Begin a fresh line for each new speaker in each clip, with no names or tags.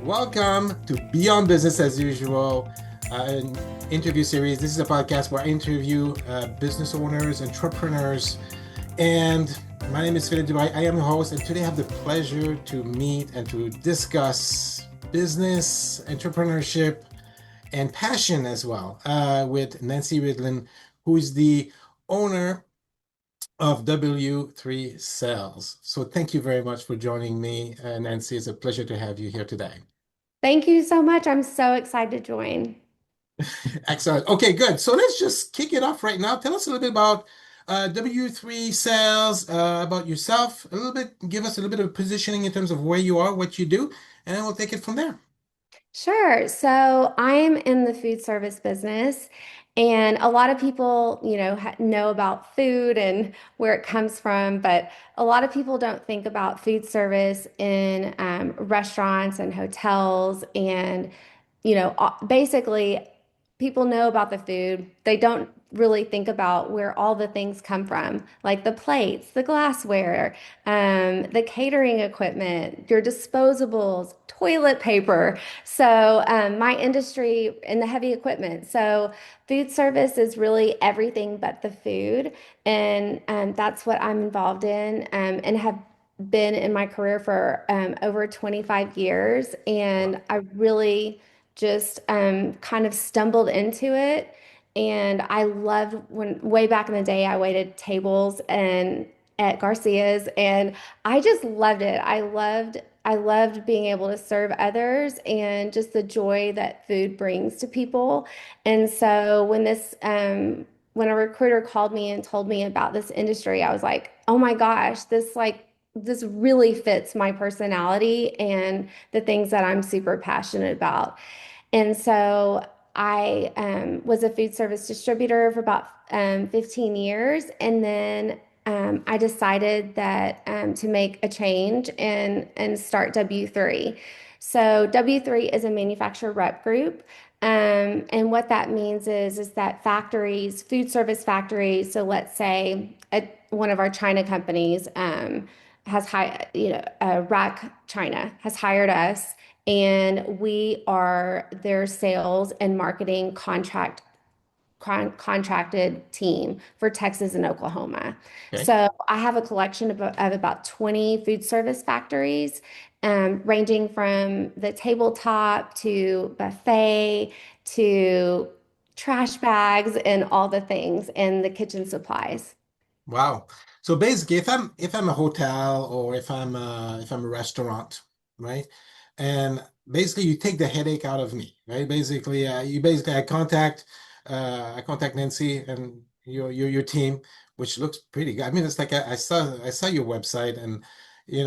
Welcome to Beyond Business as Usual, an interview series. This is a podcast where I interview business owners, entrepreneurs, and my name is Philip Dubai. I am the host, and today I have the pleasure to meet and to discuss business, entrepreneurship, and passion as well with Nancy Ridlen, who is the owner of W3 Sales. So thank you very much for joining me, Nancy. It's a pleasure to have you here today.
Thank you so much. I'm so excited to join.
Excellent. Okay, good. So let's just kick it off right now. Tell us a little bit about W3 Sales, about yourself, a little bit, give us a little bit of positioning in terms of where you are, what you do, and then we'll take it from there.
Sure. So I'm in the food service business, and a lot of people, know about food and where it comes from, but a lot of people don't think about food service in restaurants and hotels. And, basically, people know about the food. They don't really think about where all the things come from, like the plates, the glassware, the catering equipment, your disposables, toilet paper. So, my industry in the heavy equipment. So, food service is really everything but the food. And that's what I'm involved in and have been in my career for over 25 years.
Wow.
And I really just kind of stumbled into it. And I loved when way back in the day, I waited tables and at Garcia's, and I just loved it. I loved being able to serve others and just the joy that food brings to people. And so when a recruiter called me and told me about this industry, I was like, oh my gosh, this really fits my personality and the things that I'm super passionate about. And so I was a food service distributor for about 15 years. And then I decided that to make a change and start W3. So W3 is a manufacturer rep group. And what that means is that factories, food service factories, so let's say one of our China companies has hired, Rack China has hired us, and we are their sales and marketing contracted team for Texas and Oklahoma.
Okay.
So I have a collection of about 20 food service factories, ranging from the tabletop to buffet to trash bags and all the things and the kitchen supplies.
Wow. So basically, if I'm a hotel or if I'm a restaurant, right? And basically you take the headache out of me, right? Basically, you basically I contact Nancy and your team, which looks pretty good. I mean, it's like I saw your website and it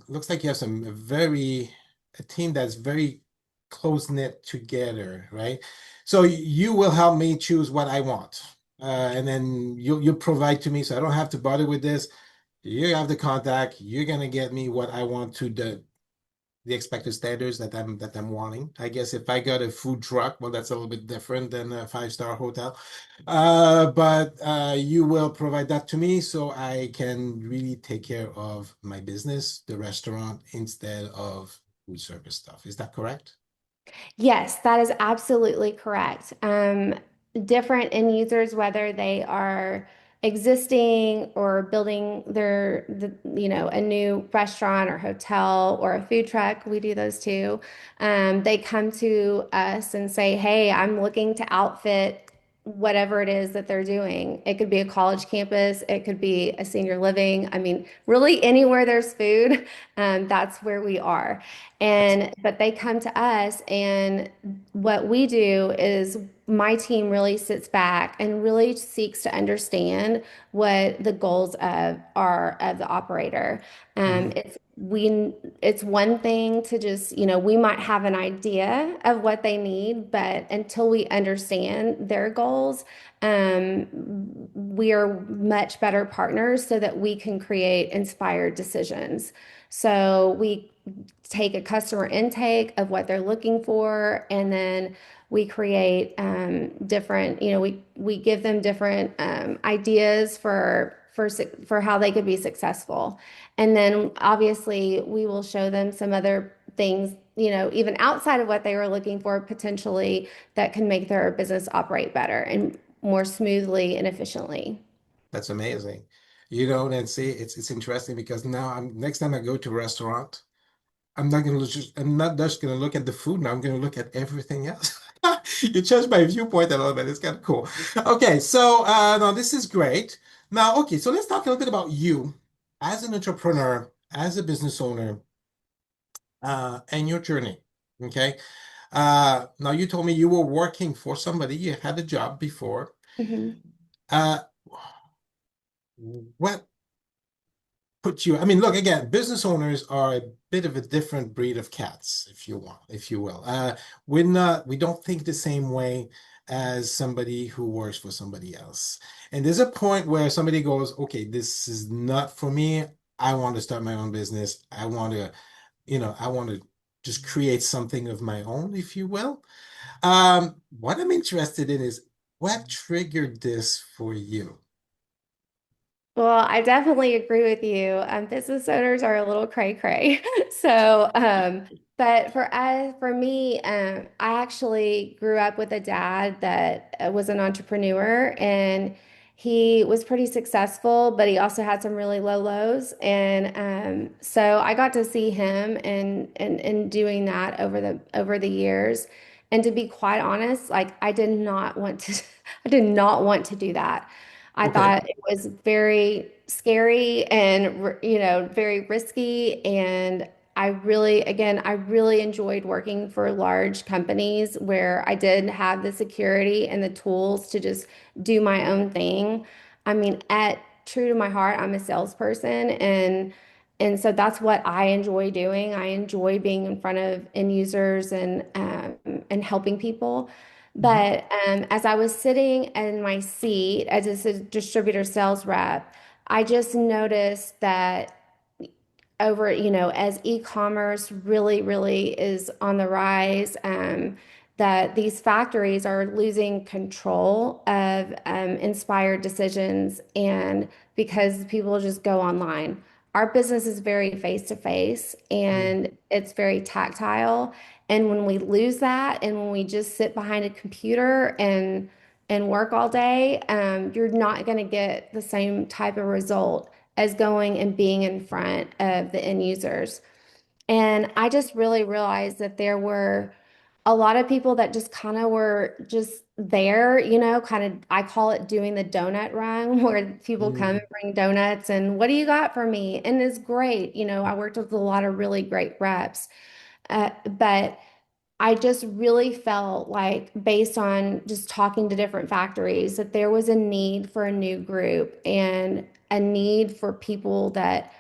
looks like you have a team that's very close knit together, right? So you will help me choose what I want and then you provide to me, so I don't have to bother with this. You have the contact. You're gonna get me what I want to the expected standards that I'm wanting. I guess if I got a food truck, well, that's a little bit different than a five-star hotel. But you will provide that to me so I can really take care of my business, the restaurant, instead of food service stuff. Is that correct?
Yes, that is absolutely correct. Different end users, whether they are existing or building a new restaurant or hotel or a food truck, we do those too. They come to us and say, "Hey, I'm looking to outfit whatever it is that they're doing. It could be a college campus, it could be a senior living. I mean, really anywhere there's food, that's where we are." And but they come to us, and what we do is my team really sits back and really seeks to understand what the goals of the operator.
Mhm.
It's one thing to just, we might have an idea of what they need, but until we understand their goals, we are much better partners so that we can create inspired decisions. So we take a customer intake of what they're looking for, and then we create different, we give them different ideas for how they could be successful. And then obviously we will show them some other things, even outside of what they were looking for, potentially that can make their business operate better and more smoothly and efficiently.
That's amazing. You know, and see, it's interesting because now I'm next time I go to a restaurant, I'm not just gonna look at the food now, I'm gonna look at everything else. You changed my viewpoint a little bit. It's kind of cool. Okay, so no, this is great. Now, okay, so let's talk a little bit about you as an entrepreneur, as a business owner, and your journey. Okay. Now you told me you were working for somebody, you had a job before.
Mhm.
Uh, what put you, I mean, look, again, business owners are a bit of a different breed of cats, if you want, if you will. We don't think the same way as somebody who works for somebody else. And there's a point where somebody goes, okay, this is not for me. I want to start my own business. I want to just create something of my own, if you will. What I'm interested in is what triggered this for you?
Well, I definitely agree with you. Business owners are a little cray cray. So, but for me, I actually grew up with a dad that was an entrepreneur, and he was pretty successful, but he also had some really low lows. And so I got to see him and doing that over the years. And to be quite honest, like I did not want to, I did not want to do that. I
Okay.
thought it was very scary and, very risky. And I really enjoyed working for large companies where I did have the security and the tools to just do my own thing. I mean, at true to my heart, I'm a salesperson, and so that's what I enjoy doing. I enjoy being in front of end users and helping people.
Mhm.
But as I was sitting in my seat as a distributor sales rep, I just noticed that as e-commerce really, really is on the rise, that these factories are losing control of inspired decisions, and because people just go online. Our business is very face to face
Mm.
and it's very tactile. And when we lose that, and when we just sit behind a computer and work all day, you're not going to get the same type of result as going and being in front of the end users. And I just really realized that there were a lot of people that just kind of were just there, kind of, I call it doing the donut run, where people come and
Mm.
bring donuts and what do you got for me? And it's great. I worked with a lot of really great reps. But I just really felt like, based on just talking to different factories, that there was a need for a new group and a need for people that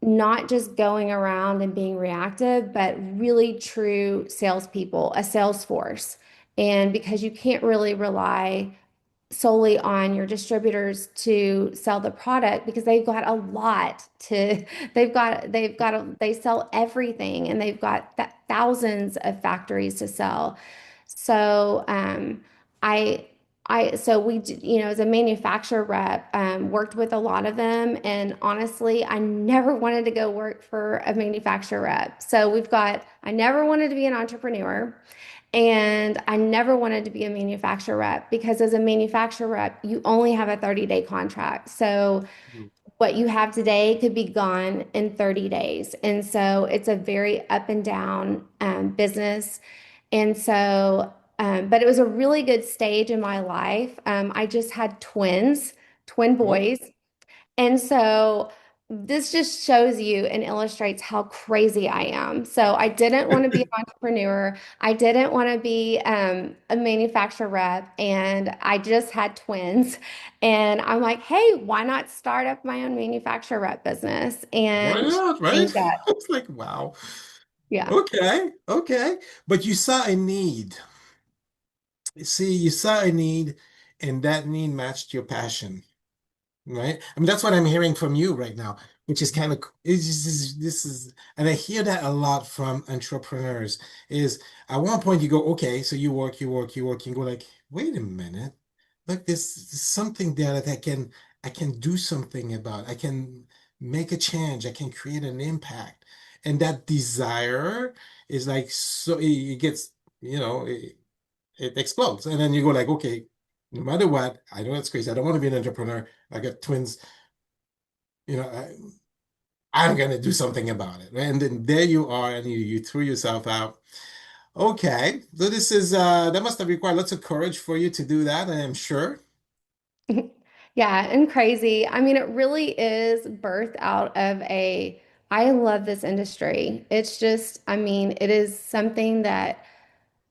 not just going around and being reactive, but really true salespeople, a sales force. And because you can't really rely solely on your distributors to sell the product, because they've got a lot to they sell everything, and they've got thousands of factories to sell. So I so as a manufacturer rep, worked with a lot of them, and honestly I never wanted to go work for a manufacturer rep. So I never wanted to be an entrepreneur. And I never wanted to be a manufacturer rep, because as a manufacturer rep, you only have a 30-day contract. So
Mm.
what you have today could be gone in 30 days. And so it's a very up and down business. And so, but it was a really good stage in my life. I just had twin
Oh,
boys. And so this just shows you and illustrates how crazy I am. So I didn't want to be an entrepreneur. I didn't want to be a manufacturer rep. And I just had twins. And I'm like, hey, why not start up my own manufacturer rep business?
why
And
not, right?
think that,
It's like, wow.
yeah.
Okay, okay. But you saw a need. See, you saw a need, and that need matched your passion, right? I mean, that's what I'm hearing from you right now, which is kind of, this is, and I hear that a lot from entrepreneurs, is at one point you go, okay, so you go like, wait a minute, look, there's something there that I can do something about. I can make a change. I can create an impact. And that desire is like, so it gets, it explodes. And then you go like, okay, no matter what, I know it's crazy. I don't want to be an entrepreneur. I got twins, you know, I'm going to do something about it. Right? And then there you are, and you threw yourself out. Okay. So this is, that must have required lots of courage for you to do that, I am sure.
Yeah, and crazy. I mean, it really is birthed out of I love this industry. It's just, I mean, it is something that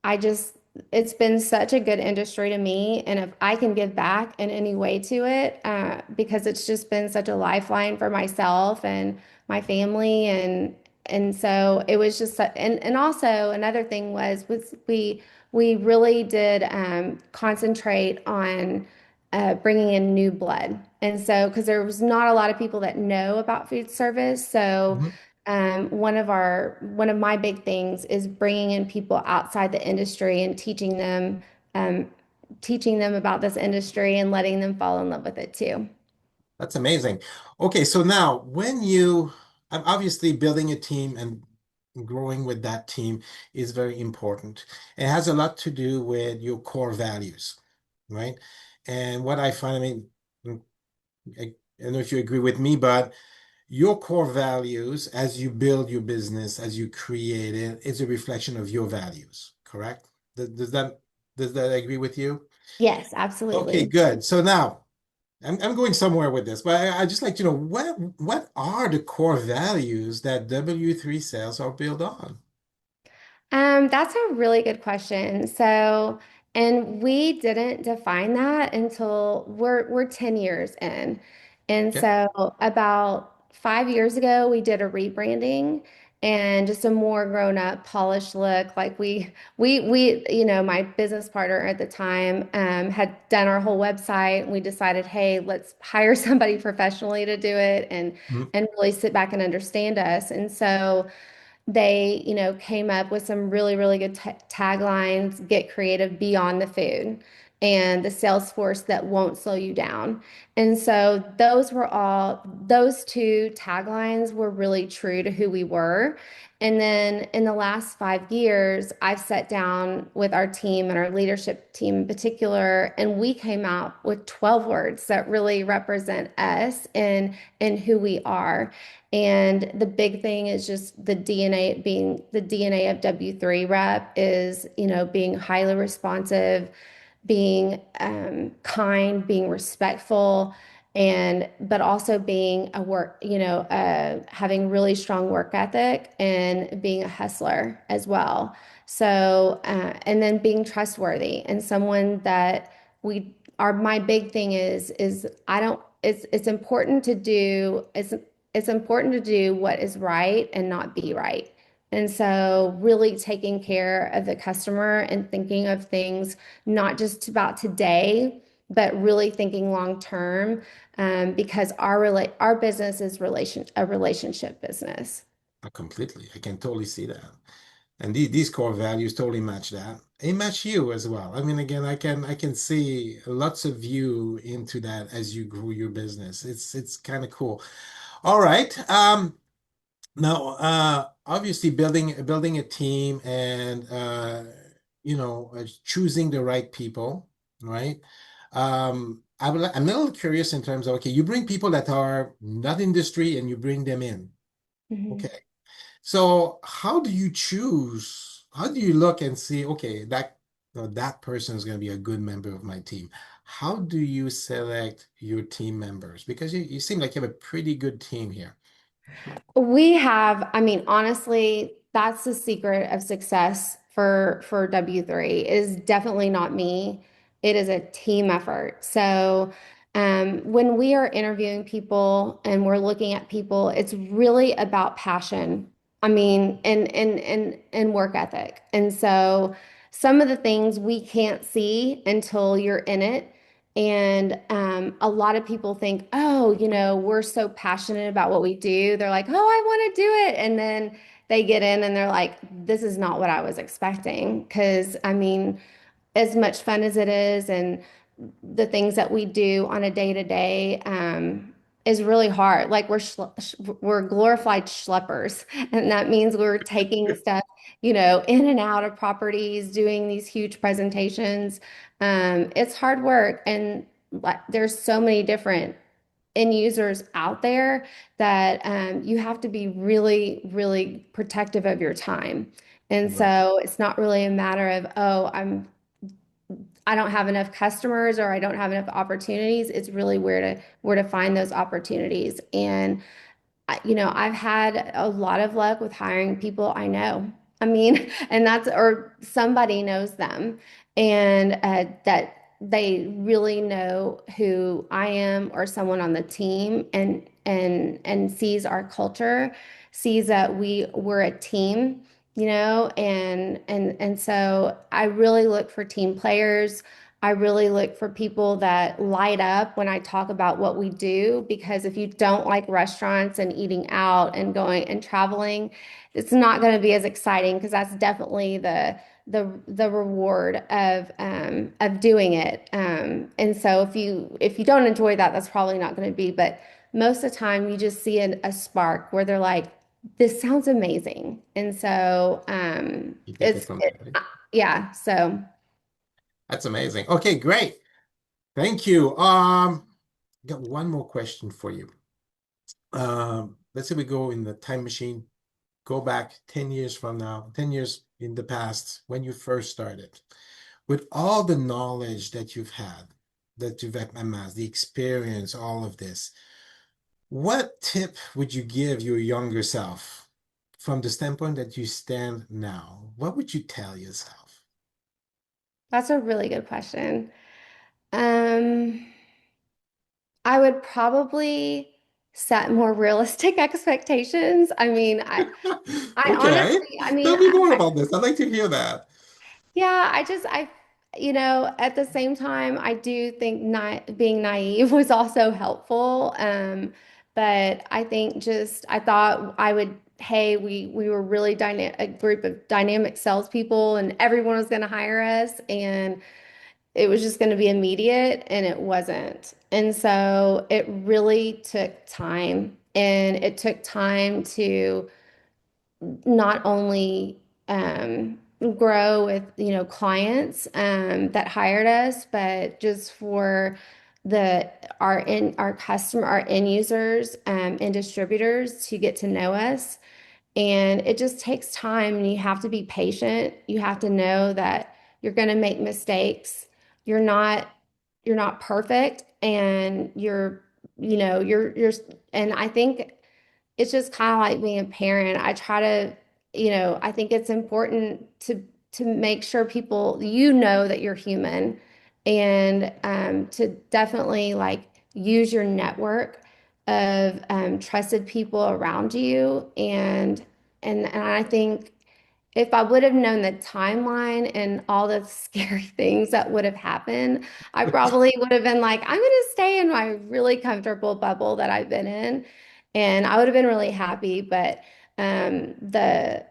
I just, it's been such a good industry to me. And if I can give back in any way to it, because it's just been such a lifeline for myself and my family. And so it was just, and also another thing was we really did concentrate on bringing in new blood. And so, because there was not a lot of people that know about food service. So,
Mhm.
one of my big things is bringing in people outside the industry and um, teaching them about this industry and letting them fall in love with it too.
That's amazing. Okay, so now when I'm obviously building a team and growing with that team is very important. It has a lot to do with your core values, right? And what I find, I mean, I don't know if you agree with me, but your core values as you build your business, as you create it, is a reflection of your values, correct? Does that agree with you?
Yes,
Okay,
absolutely.
good. So now I'm going somewhere with this, but I just like to know what are the core values that W3 sales are built on?
That's a really good question. So, and we didn't define that until we're 10 years in. And
Okay.
so about 5 years ago, we did a rebranding and just a more grown up, polished look. Like my business partner at the time had done our whole website and we decided, hey, let's hire somebody professionally to do it
Mhm.
and really sit back and understand us. And so they, came up with some really, really good taglines, get creative beyond the food and the sales force that won't slow you down. And so those two taglines were really true to who we were. And then in the last 5 years, I've sat down with our team and our leadership team in particular, and we came out with 12 words that really represent us and who we are. And the big thing is just the DNA of W3 rep is, being highly responsive, being kind, being respectful, and but also being having really strong work ethic and being a hustler as well. So, and then being trustworthy and someone that my big thing is I don't, it's important to do, it's important to do what is right and not be right. And so, really taking care of the customer and thinking of things not just about today, but really thinking long term, because our business is a relationship business.
Completely. I can totally see that. And these core values totally match that. They match you as well. I mean, again, I can see lots of you into that as you grow your business. It's kind of cool. All right. Now, obviously, building a team and choosing the right people, right? I'm a little curious in terms of, okay, you bring people that are not industry and you bring them in.
Mhm.
Okay. So how do you choose? How do you look and see, okay, that person is going to be a good member of my team? How do you select your team members? Because you seem like you have a pretty good team here.
We have, I mean, honestly, that's the secret of success for W3. It is definitely not me. It is a team effort. So, when we are interviewing people and we're looking at people, it's really about passion. I mean, and work ethic. And so, some of the things we can't see until you're in it. And a lot of people think, oh, we're so passionate about what we do. They're like, oh, I want to do it. And then they get in and they're like, this is not what I was expecting. Because, I mean, as much fun as it is and the things that we do on a day to day, is really hard. Like we're glorified schleppers, and that means we're taking stuff, in and out of properties, doing these huge presentations. It's hard work, and like there's so many different end users out there that you have to be really, really protective of your time. And
Right.
so it's not really a matter of, oh, I don't have enough customers or I don't have enough opportunities. It's really where to find those opportunities. And I've had a lot of luck with hiring people I know. I mean, and that's, or somebody knows them, and that they really know who I am or someone on the team, and sees our culture, sees that we're a team, and so I really look for team players. I really look for people that light up when I talk about what we do, because if you don't like restaurants and eating out and going and traveling, it's not going to be as exciting, because that's definitely the reward of doing it. And so if you don't enjoy that, that's probably not going to be. But most of the time, you just see a spark where they're like, "This sounds amazing," and so
You take it
it's
from
it,
there, right?
yeah. So.
That's amazing. Okay, great. Thank you. Got one more question for you. Let's say we go in the time machine, go back 10 years from now, 10 years in the past when you first started. With all the knowledge that you've had, that you've amassed, the experience, all of this, what tip would you give your younger self from the standpoint that you stand now? What would you tell yourself?
That's a really good question. Um, I would probably set more realistic expectations. I
Okay.
honestly, I mean,
Tell me more about this. I'd like to hear that.
yeah, at the same time, I do think not being naive was also helpful. But I think I thought I would, hey, we were really a group of dynamic salespeople, and everyone was going to hire us, and it was just going to be immediate, and it wasn't. And so it really took time, and it took time to not only grow with, clients that hired us, but just for our customer, our end users and distributors to get to know us. And it just takes time, and you have to be patient. You have to know that you're going to make mistakes. You're not you're not perfect, and and I think it's just kind of like being a parent. I try to, I think it's important to make sure people, that you're human, and to definitely like use your network of trusted people around you, and I think if I would have known the timeline and all the scary things that would have happened, I probably would have been like, I'm going to stay in my really comfortable bubble that I've been in. And I would have been really happy. But the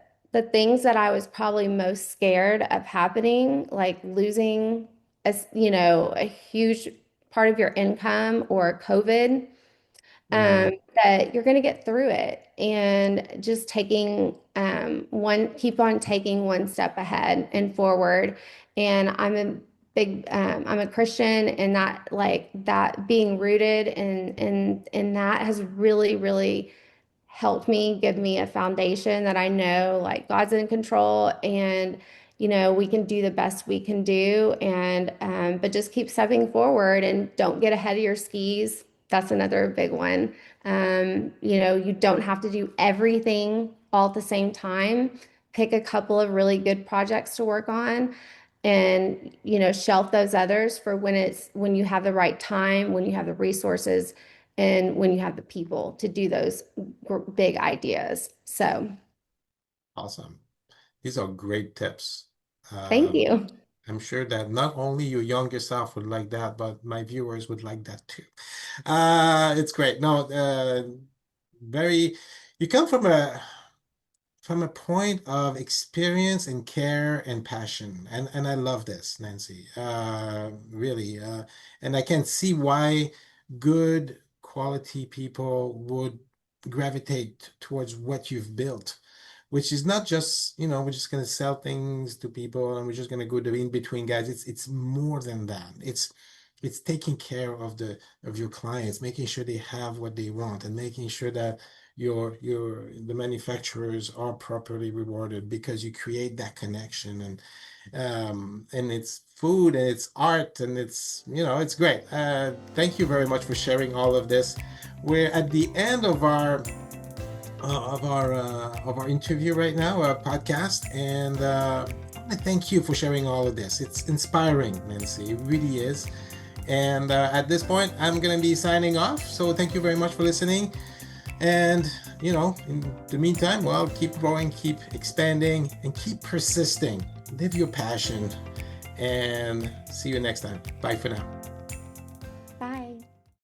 things that I was probably most scared of happening, like losing a huge part of your income, or COVID,
Right.
that you're going to get through it, and just keep on taking one step ahead and forward. And I'm a Christian, and that being rooted in that has really, really helped me, give me a foundation that I know like God's in control, and we can do the best we can do, and but just keep stepping forward and don't get ahead of your skis. That's another big one. You don't have to do everything all at the same time. Pick a couple of really good projects to work on, and shelf those others for when you have the right time, when you have the resources, and when you have the people to do those big ideas. So,
Awesome. These are great tips.
thank
Um,
you.
I'm sure that not only your younger self would like that, but my viewers would like that too. It's great. No, very, you come from a point of experience and care and passion. And I love this, Nancy. Really. And I can see why good quality people would gravitate towards what you've built, which is not just, we're just going to sell things to people and we're just going to go the in between guys. It's more than that. It's taking care of your clients, making sure they have what they want, and making sure that the manufacturers are properly rewarded because you create that connection. And it's food and it's art and it's great. Thank you very much for sharing all of this. We're at the end of our interview right now, our podcast, and I thank you for sharing all of this. It's inspiring, Nancy. It really is. And at this point, I'm gonna be signing off. So thank you very much for listening. And in the meantime, well, keep growing, keep expanding, and keep persisting. Live your passion. And see you next time. Bye for now.